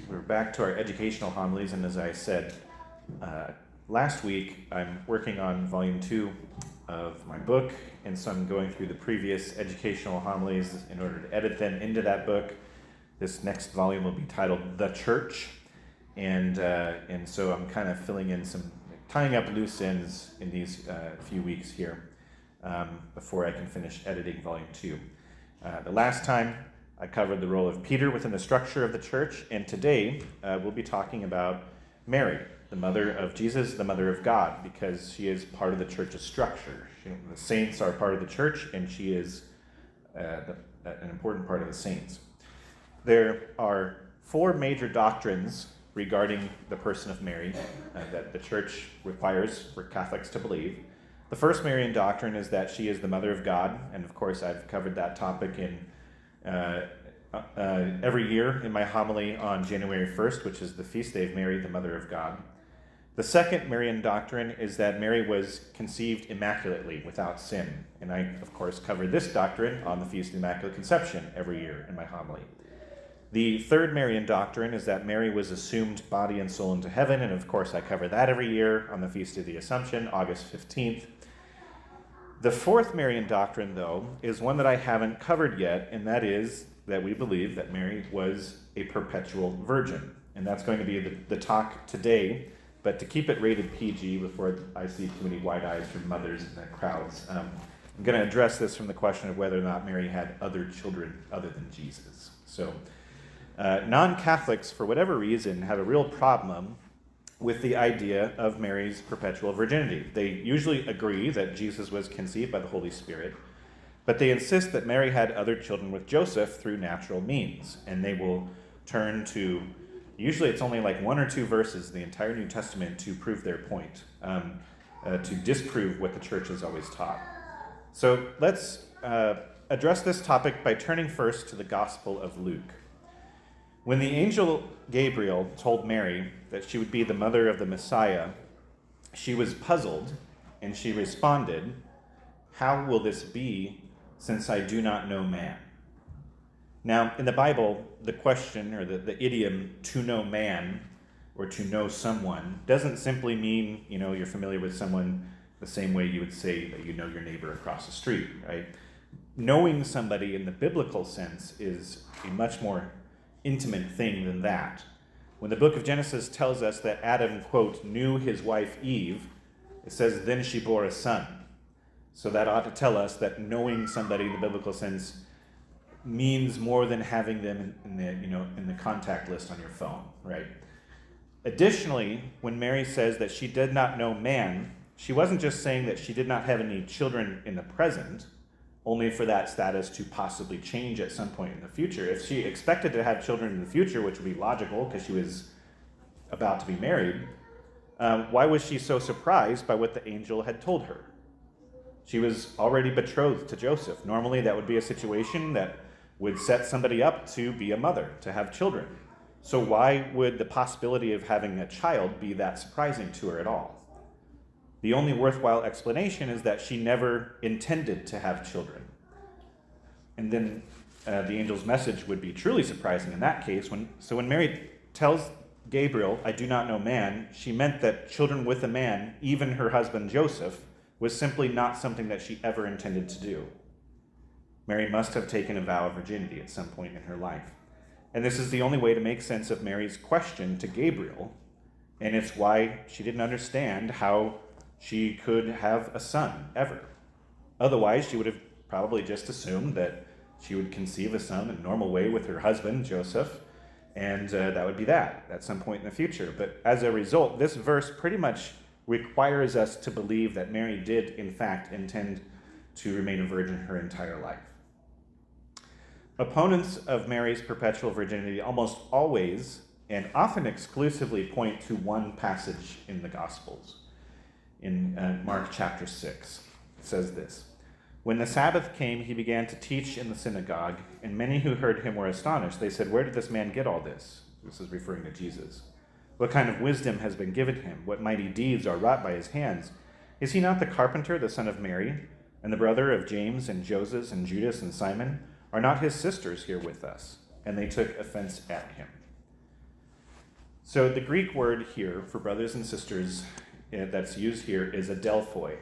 We're back to our educational homilies, and as I said last week, I'm working on volume 2 of my book, and so I'm going through the previous educational homilies in order to edit them into that book. This next volume will be titled The Church, and so I'm kind of tying up loose ends in these few weeks here before I can finish editing volume 2. The last time I covered the role of Peter within the structure of the church, and today we'll be talking about Mary, the mother of Jesus, the mother of God, because she is part of the church's structure. The saints are part of the church, and she is an important part of the saints. There are 4 major doctrines regarding the person of Mary that the church requires for Catholics to believe. The first Marian doctrine is that she is the mother of God, and of course I've covered that topic in every year in my homily on January 1st, which is the feast day of Mary, the Mother of God. The second Marian doctrine is that Mary was conceived immaculately, without sin. And I, of course, cover this doctrine on the Feast of the Immaculate Conception every year in my homily. The third Marian doctrine is that Mary was assumed body and soul into heaven, and of course I cover that every year on the Feast of the Assumption, August 15th. The fourth Marian doctrine, though, is one that I haven't covered yet, and that is that we believe that Mary was a perpetual virgin. And that's going to be the talk today, but to keep it rated PG before I see too many wide eyes from mothers in the crowds, I'm going to address this from the question of whether or not Mary had other children other than Jesus. So non-Catholics, for whatever reason, have a real problem with the idea of Mary's perpetual virginity. They usually agree that Jesus was conceived by the Holy Spirit, but they insist that Mary had other children with Joseph through natural means, and they will turn to, usually it's only like 1 or 2 verses in the entire New Testament to prove their point, to disprove what the church has always taught. So let's address this topic by turning first to the Gospel of Luke. When the angel Gabriel told Mary that she would be the mother of the Messiah, she was puzzled, and she responded, "How will this be, since I do not know man?" Now, in the Bible, the question, or the idiom, to know man, or to know someone, doesn't simply mean, you're familiar with someone the same way you would say that you know your neighbor across the street, right? Knowing somebody in the biblical sense is a much more intimate thing than that. When the book of Genesis tells us that Adam, quote, knew his wife Eve, it says, then she bore a son. So that ought to tell us that knowing somebody in the biblical sense means more than having them in the contact list on your phone, right? Additionally, when Mary says that she did not know man, she wasn't just saying that she did not have any children in the present, only for that status to possibly change at some point in the future. If she expected to have children in the future, which would be logical because she was about to be married, why was she so surprised by what the angel had told her? She was already betrothed to Joseph. Normally that would be a situation that would set somebody up to be a mother, to have children. So why would the possibility of having a child be that surprising to her at all? The only worthwhile explanation is that she never intended to have children. And then the angel's message would be truly surprising in that case. When Mary tells Gabriel, "I do not know man," she meant that children with a man, even her husband Joseph, was simply not something that she ever intended to do. Mary must have taken a vow of virginity at some point in her life. And this is the only way to make sense of Mary's question to Gabriel, and it's why she didn't understand how she could have a son, ever. Otherwise, she would have probably just assumed that she would conceive a son in a normal way with her husband, Joseph, and that would be that at some point in the future. But as a result, this verse pretty much requires us to believe that Mary did, in fact, intend to remain a virgin her entire life. Opponents of Mary's perpetual virginity almost always and often exclusively point to one passage in the Gospels. In Mark chapter 6, it says this: "When the Sabbath came, he began to teach in the synagogue, and many who heard him were astonished. They said, 'Where did this man get all this?'" This is referring to Jesus. "What kind of wisdom has been given him? What mighty deeds are wrought by his hands? Is he not the carpenter, the son of Mary, and the brother of James and Joses and Judas and Simon? Are not his sisters here with us?" And they took offense at him. So the Greek word here for brothers and sisters that's used here is adelphoi.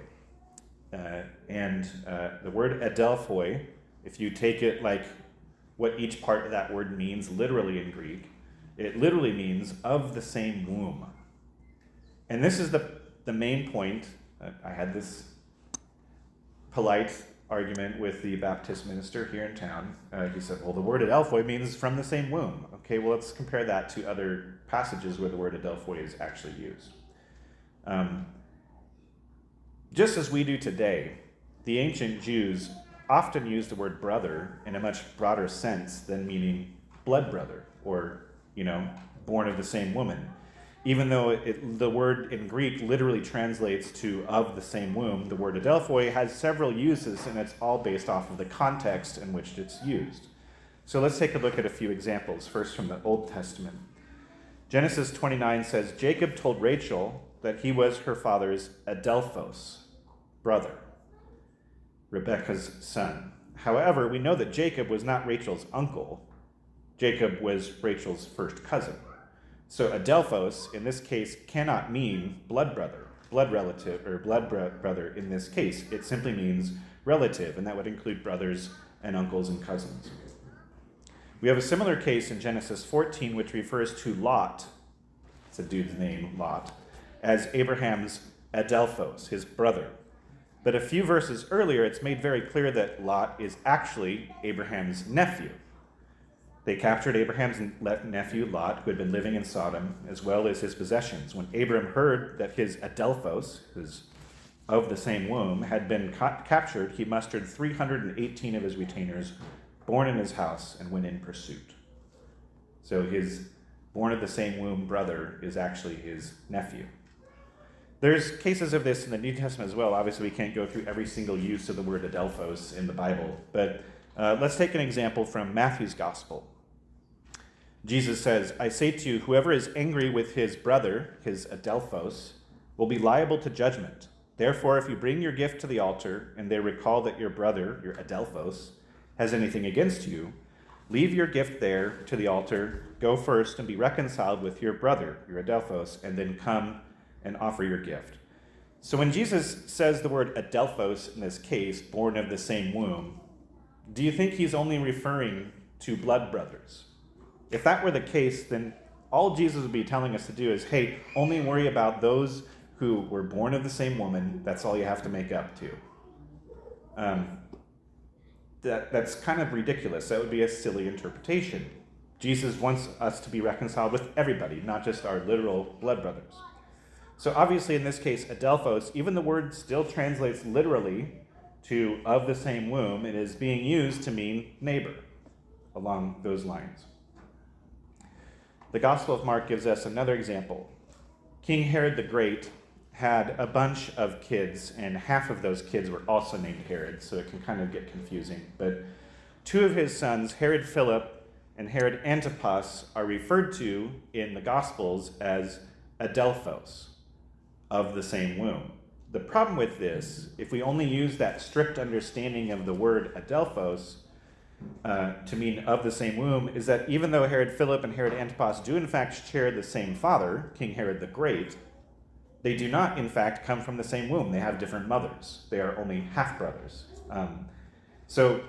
The word adelphoi, if you take it like what each part of that word means literally in Greek, it literally means of the same womb. And this is the main point. I had this polite argument with the Baptist minister here in town. He said, well, the word adelphoi means from the same womb. Okay, well, let's compare that to other passages where the word adelphoi is actually used. Just as we do today, the ancient Jews often used the word brother in a much broader sense than meaning blood brother or, born of the same woman. Even though the word in Greek literally translates to of the same womb, the word adelphoi has several uses, and it's all based off of the context in which it's used. So let's take a look at a few examples, first from the Old Testament. Genesis 29 says, Jacob told Rachel that he was her father's adelphos, brother, Rebekah's son. However, we know that Jacob was not Rachel's uncle. Jacob was Rachel's first cousin. So adelphos, in this case, cannot mean blood brother, blood relative, or blood brother in this case. It simply means relative, and that would include brothers and uncles and cousins. We have a similar case in Genesis 14, which refers to Lot, it's a dude's name, Lot, as Abraham's adelphos, his brother. But a few verses earlier, it's made very clear that Lot is actually Abraham's nephew. They captured Abraham's nephew, Lot, who had been living in Sodom, as well as his possessions. When Abram heard that his adelphos, who's of the same womb, had been captured, he mustered 318 of his retainers, born in his house, and went in pursuit. So his born of the same womb brother is actually his nephew. There's cases of this in the New Testament as well. Obviously, we can't go through every single use of the word adelphos in the Bible, but let's take an example from Matthew's Gospel. Jesus says, I say to you, whoever is angry with his brother, his adelphos, will be liable to judgment. Therefore, if you bring your gift to the altar, and they recall that your brother, your adelphos, has anything against you, leave your gift there to the altar, go first and be reconciled with your brother, your adelphos, and then come and offer your gift. So when Jesus says the word adelphos in this case, born of the same womb, do you think he's only referring to blood brothers? If that were the case, then all Jesus would be telling us to do is, hey, only worry about those who were born of the same woman. That's all you have to make up to. That's kind of ridiculous. That would be a silly interpretation. Jesus wants us to be reconciled with everybody, not just our literal blood brothers. So obviously in this case, adelphos, even the word still translates literally to of the same womb. It is being used to mean neighbor along those lines. The Gospel of Mark gives us another example. King Herod the Great had a bunch of kids, and half of those kids were also named Herod, so it can kind of get confusing. But two of his sons, Herod Philip and Herod Antipas, are referred to in the Gospels as adelphos, of the same womb. The problem with this, if we only use that strict understanding of the word adelphos to mean of the same womb, is that even though Herod Philip and Herod Antipas do in fact share the same father, King Herod the Great, they do not in fact come from the same womb. They have different mothers. They are only half-brothers. So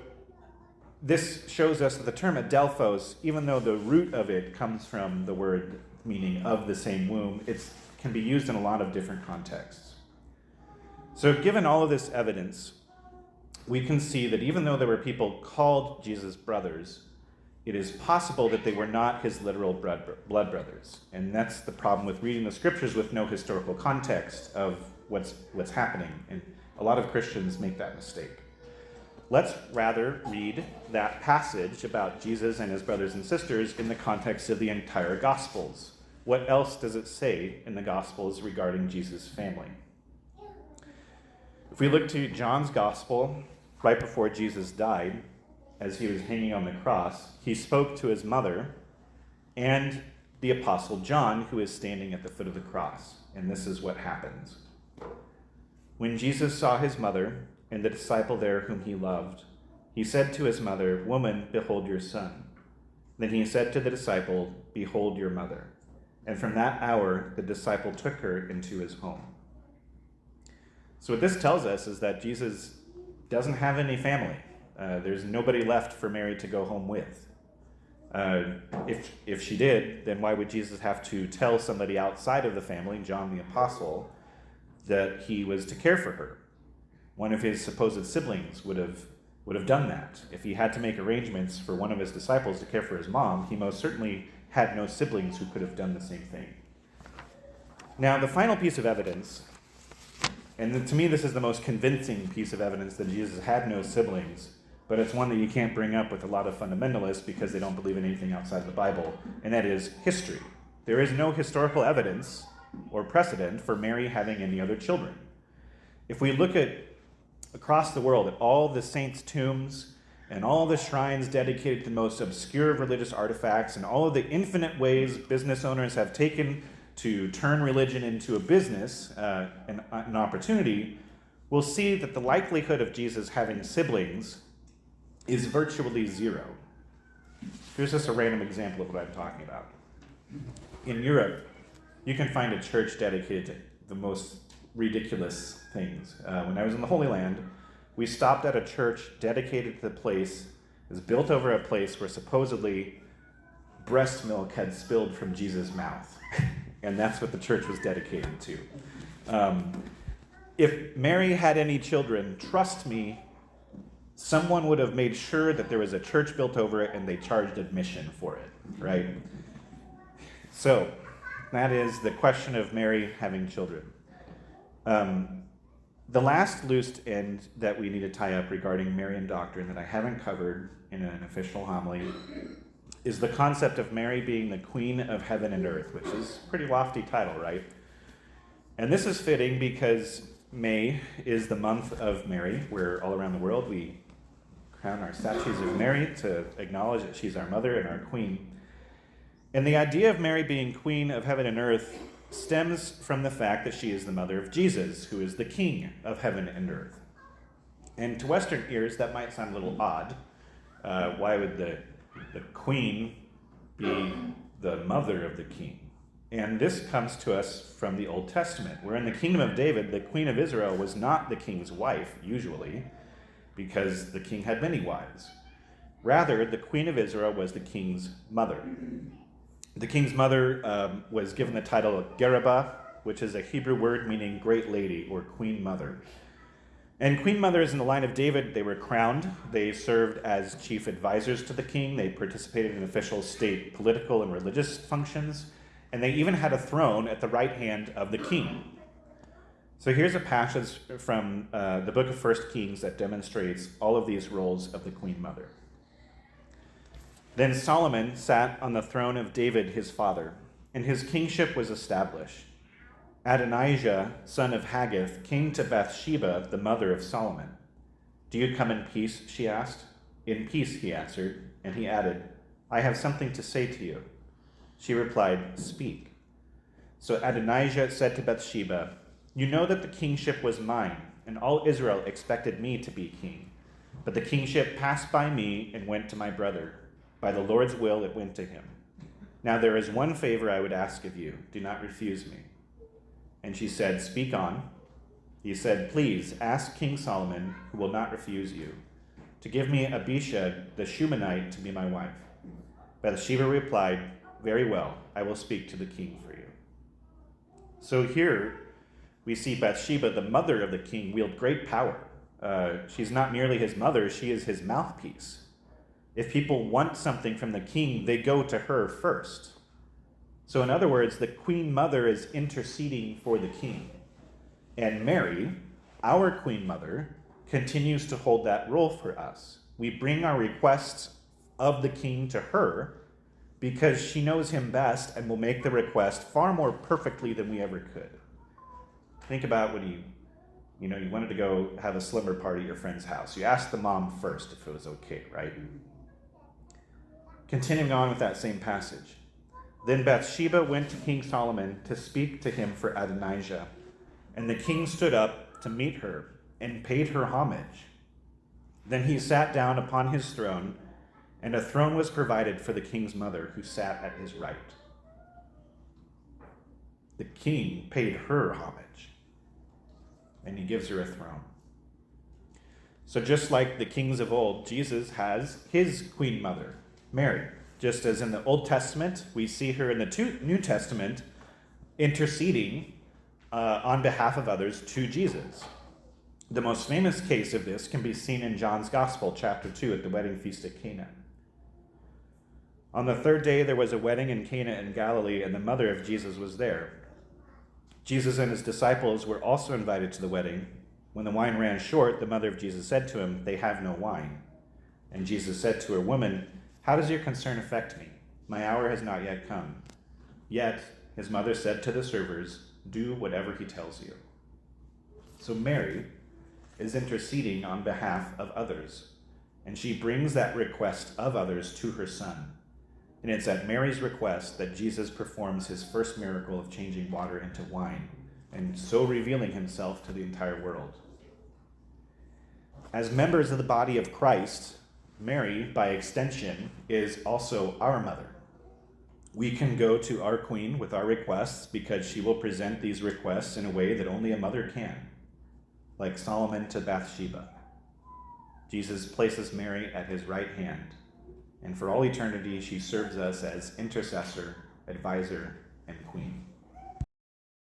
this shows us that the term adelphos, even though the root of it comes from the word meaning of the same womb, it can be used in a lot of different contexts. So given all of this evidence, we can see that even though there were people called Jesus brothers, it is possible that they were not his literal blood brothers. And that's the problem with reading the scriptures with no historical context of what's happening. And a lot of Christians make that mistake. Let's rather read that passage about Jesus and his brothers and sisters in the context of the entire Gospels. What else does it say in the Gospels regarding Jesus' family? If we look to John's Gospel, right before Jesus died, as he was hanging on the cross, he spoke to his mother and the Apostle John, who is standing at the foot of the cross. And this is what happens. When Jesus saw his mother and the disciple there whom he loved, he said to his mother, "Woman, behold your son." Then he said to the disciple, "Behold your mother." And from that hour, the disciple took her into his home. So what this tells us is that Jesus doesn't have any family. There's nobody left for Mary to go home with. If she did, then why would Jesus have to tell somebody outside of the family, John the Apostle, that he was to care for her? One of his supposed siblings would have done that. If he had to make arrangements for one of his disciples to care for his mom, he most certainly had no siblings who could have done the same thing. Now, the final piece of evidence, and to me this is the most convincing piece of evidence that Jesus had no siblings, but it's one that you can't bring up with a lot of fundamentalists because they don't believe in anything outside the Bible, and that is history. There is no historical evidence or precedent for Mary having any other children. If we look at across the world at all the saints' tombs and all the shrines dedicated to the most obscure religious artifacts and all of the infinite ways business owners have taken to turn religion into a business, an opportunity, we'll see that the likelihood of Jesus having siblings is virtually zero. Here's just a random example of what I'm talking about. In Europe, you can find a church dedicated to the most ridiculous things. When I was in the Holy Land, we stopped at a church dedicated to the place. It was built over a place where supposedly breast milk had spilled from Jesus' mouth. And that's what the church was dedicated to. If Mary had any children, trust me, someone would have made sure that there was a church built over it and they charged admission for it, right? So, that is the question of Mary having children. The last loose end that we need to tie up regarding Marian doctrine that I haven't covered in an official homily is the concept of Mary being the queen of heaven and earth, which is a pretty lofty title, right? And this is fitting because May is the month of Mary, where all around the world we crown our statues of Mary to acknowledge that she's our mother and our queen. And the idea of Mary being queen of heaven and earth stems from the fact that she is the mother of Jesus, who is the king of heaven and earth. And to Western ears, that might sound a little odd. Why would the queen be the mother of the king? And this comes to us from the Old Testament, where in the kingdom of David, the queen of Israel was not the king's wife, usually, because the king had many wives. Rather, the queen of Israel was the king's mother. The king's mother was given the title Gerabah, which is a Hebrew word meaning great lady or queen mother. And queen mothers in the line of David, they were crowned. They served as chief advisors to the king. They participated in official state political and religious functions. And they even had a throne at the right hand of the king. So here's a passage from the book of 1 Kings that demonstrates all of these roles of the queen mother. Then Solomon sat on the throne of David his father, and his kingship was established. Adonijah, son of Haggith, came to Bathsheba, the mother of Solomon. "Do you come in peace?" she asked. "In peace," he answered, and he added, "I have something to say to you." She replied, "Speak." So Adonijah said to Bathsheba, "You know that the kingship was mine, and all Israel expected me to be king. But the kingship passed by me and went to my brother. By the Lord's will it went to him. Now there is one favor I would ask of you. Do not refuse me." And she said, "Speak on." He said, "Please ask King Solomon, who will not refuse you, to give me Abishag the Shunammite to be my wife." Bathsheba replied, "Very well, I will speak to the king for you." So here we see Bathsheba, the mother of the king, wield great power. She's not merely his mother, she is his mouthpiece. If people want something from the king, they go to her first. So in other words, the queen mother is interceding for the king. And Mary, our queen mother, continues to hold that role for us. We bring our requests of the king to her because she knows him best and will make the request far more perfectly than we ever could. Think about when you wanted to go have a slumber party at your friend's house. You asked the mom first if it was okay, right? Continuing on with that same passage. Then Bathsheba went to King Solomon to speak to him for Adonijah. And the king stood up to meet her and paid her homage. Then he sat down upon his throne, and a throne was provided for the king's mother, who sat at his right. The king paid her homage, and he gives her a throne. So just like the kings of old, Jesus has his queen mother, Mary. Just as in the Old Testament, we see her in the New Testament interceding on behalf of others to Jesus. The most famous case of this can be seen in John's Gospel, chapter 2, at the wedding feast at Cana. On the third day, there was a wedding in Cana in Galilee, and the mother of Jesus was there. Jesus and his disciples were also invited to the wedding. When the wine ran short, the mother of Jesus said to him, "They have no wine." And Jesus said to her, "Woman, how does your concern affect me? My hour has not yet come." Yet his mother said to the servers, "Do whatever he tells you." So Mary is interceding on behalf of others, and she brings that request of others to her son. And it's at Mary's request that Jesus performs his first miracle of changing water into wine, and so revealing himself to the entire world. As members of the body of Christ, Mary, by extension, is also our mother. We can go to our queen with our requests because she will present these requests in a way that only a mother can, like Solomon to Bathsheba. Jesus places Mary at his right hand, and for all eternity she serves us as intercessor, advisor, and queen.